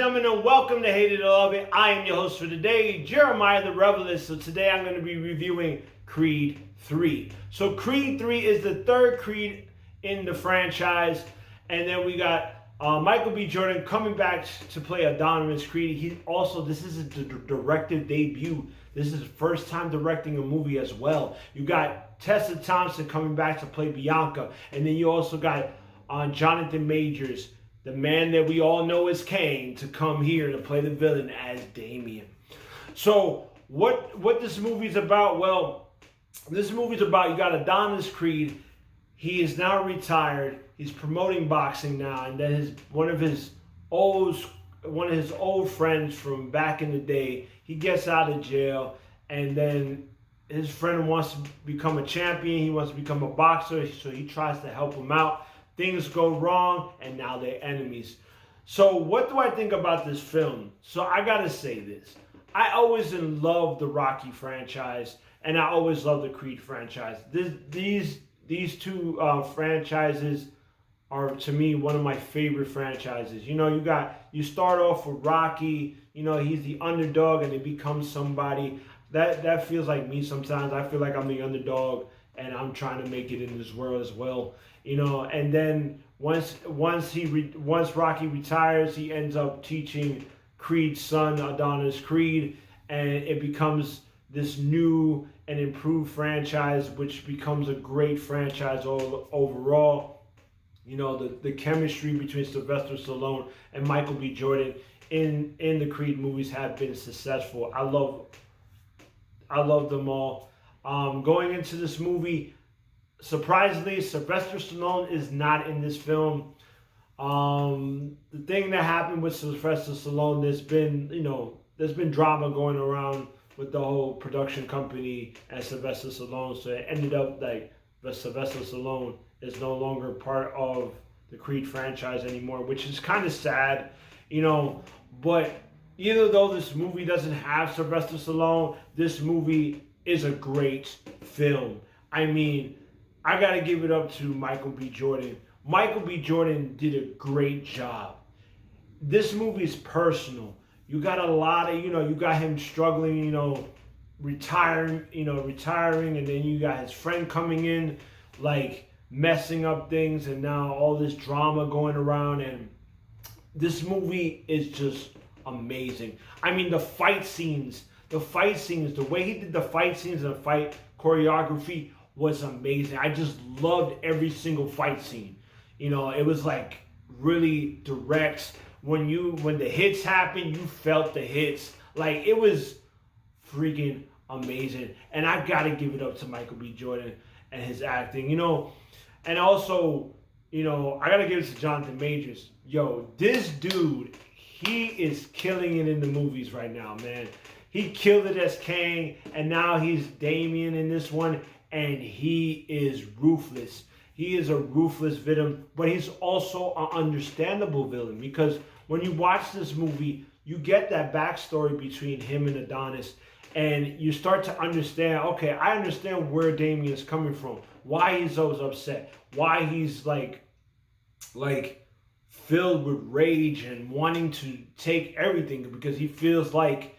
gentlemen, and welcome to Hate It or Love It. I am your host for today, Jeremiah the Revelist. So today I'm going to be reviewing Creed 3. So Creed 3 is the third Creed in the franchise. And then we got Michael B. Jordan coming back to play Adonis Creed. This is his directive debut. This is his first time directing a movie as well. You got Tessa Thompson coming back to play Bianca. And then you also got Jonathan Majors, the man that we all know as Kane, to come here to play the villain as Damien. So what this movie's about? Well, this movie's about, you got Adonis Creed. He is now retired. He's promoting boxing now, and then one of his old friends from back in the day, he gets out of jail, and then his friend wants to become a champion. He wants to become a boxer, so he tries to help him out. Things go wrong, and now they're enemies. So what do I think about this film? So I gotta say this. I always loved the Rocky franchise, and I always loved the Creed franchise. These two franchises are, to me, one of my favorite franchises. You know, you start off with Rocky. You know, he's the underdog, and he becomes somebody. That feels like me sometimes. I feel like I'm the underdog, and I'm trying to make it in this world as well. You know, and then once Rocky retires, he ends up teaching Creed's son, Adonis Creed, and it becomes this new and improved franchise, which becomes a great franchise overall. You know, the chemistry between Sylvester Stallone and Michael B. Jordan in the Creed movies have been successful. I love them all. Going into this movie, surprisingly, Sylvester Stallone is not in this film. The thing that happened with Sylvester Stallone, there's been drama going around with the whole production company and Sylvester Stallone. So it ended up like Sylvester Stallone is no longer part of the Creed franchise anymore, which is kind of sad, you know. But even though this movie doesn't have Sylvester Stallone, this movie is a great film. I mean, I got to give it up to Michael B. Jordan. Michael B. Jordan did a great job. This movie is personal. You got a lot of, you got him struggling, retiring, and then you got his friend coming in, like messing up things, and now all this drama going around, and this movie is just amazing. I mean, the fight scenes, the way he did the fight scenes and the fight choreography was amazing. I just loved every single fight scene. You know, it was like really direct. When the hits happened, you felt the hits. Like, it was freaking amazing. And I gotta give it up to Michael B. Jordan and his acting, And also, I gotta give it to Jonathan Majors. Yo, this dude, he is killing it in the movies right now, man. He killed it as Kang, and now he's Damien in this one, and he is ruthless. He is a ruthless villain, but he's also an understandable villain, because when you watch this movie, you get that backstory between him and Adonis, and you start to understand, okay, I understand where Damien is coming from, why he's always upset, why he's like filled with rage and wanting to take everything, because he feels like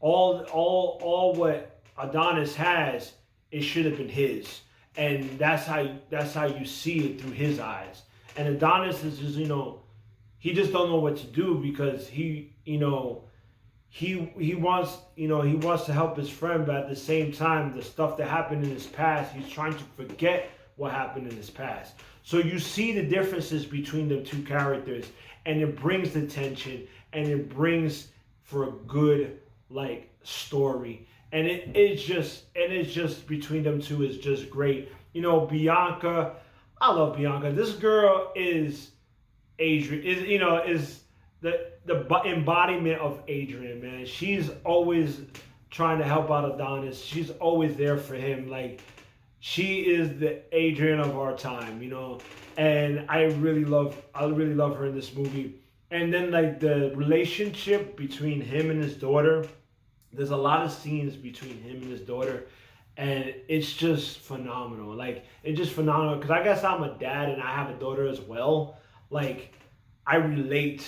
all what Adonis has, it should have been his. And that's how you see it through his eyes. And Adonis is just, he just don't know what to do, because he wants to help his friend, but at the same time, the stuff that happened in his past, he's trying to forget what happened in his past. So you see the differences between the two characters, and it brings the tension, and it brings for a good story. And it's just between them two is just great. Bianca, I love Bianca. This girl is Adrian, is the embodiment of Adrian, man. She's always trying to help out Adonis. She's always there for him. Like, she is the Adrian of our time, And I really love her in this movie. And then the relationship between him and his daughter. There's a lot of scenes between him and his daughter, and it's just phenomenal. It's just phenomenal, because I guess I'm a dad and I have a daughter as well. I relate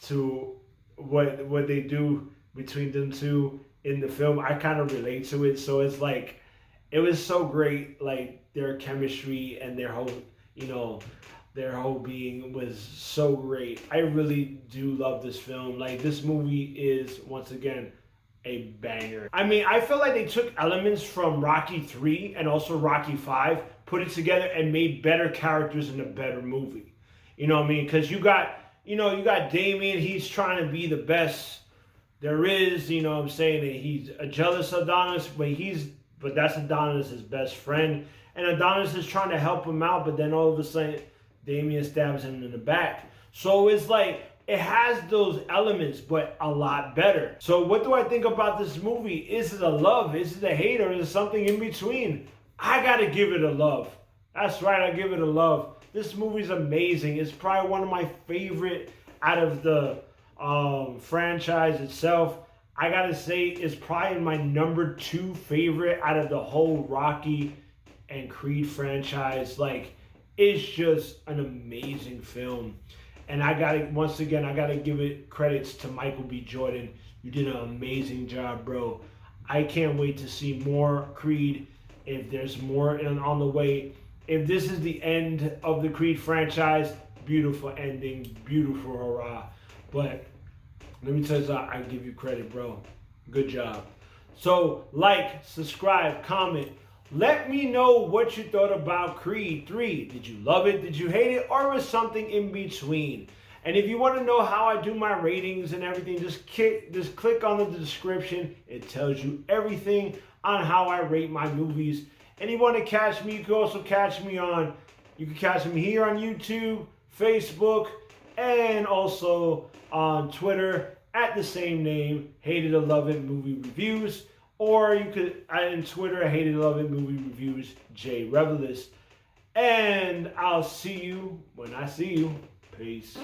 to what they do between them two in the film. I kind of relate to it, so it's like it was so great, like their chemistry and their whole, you know, their whole being was so great. I really do love this film. Like, this movie is, once again, a banger. I mean, I feel like they took elements from Rocky 3 and also Rocky 5, put it together and made better characters in a better movie. You know what I mean? Because you got Damien, he's trying to be the best there is, you know what I'm saying? And he's jealous of Adonis, but that's Adonis' best friend. And Adonis is trying to help him out, but then all of a sudden, Damien stabs him in the back. So it's like, it has those elements, but a lot better. So what do I think about this movie? Is it a love? Is it a hate? Or is it something in between? I gotta give it a love. That's right, I give it a love. This movie's amazing. It's probably one of my favorite out of the franchise itself. I gotta say, it's probably my number 2 favorite out of the whole Rocky and Creed franchise. Like, it's just an amazing film. And once again, I gotta give it credits to Michael B. Jordan. You did an amazing job, bro. I can't wait to see more Creed. If there's more on the way. If this is the end of the Creed franchise, beautiful ending, beautiful hurrah. But let me tell you something, I give you credit, bro. Good job. So, like, subscribe, comment. Let me know what you thought about Creed 3. Did you love it? Did you hate it? Or was something in between? And if you want to know how I do my ratings and everything, just click on the description. It tells you everything on how I rate my movies. And you want to catch me, you can also catch me you can catch me here on YouTube, Facebook, and also on Twitter at the same name, Hate It or Love It Movie Reviews. Or you could, in Twitter, Hate It or Love It Movie Reviews, J Revelist. And I'll see you when I see you. Peace.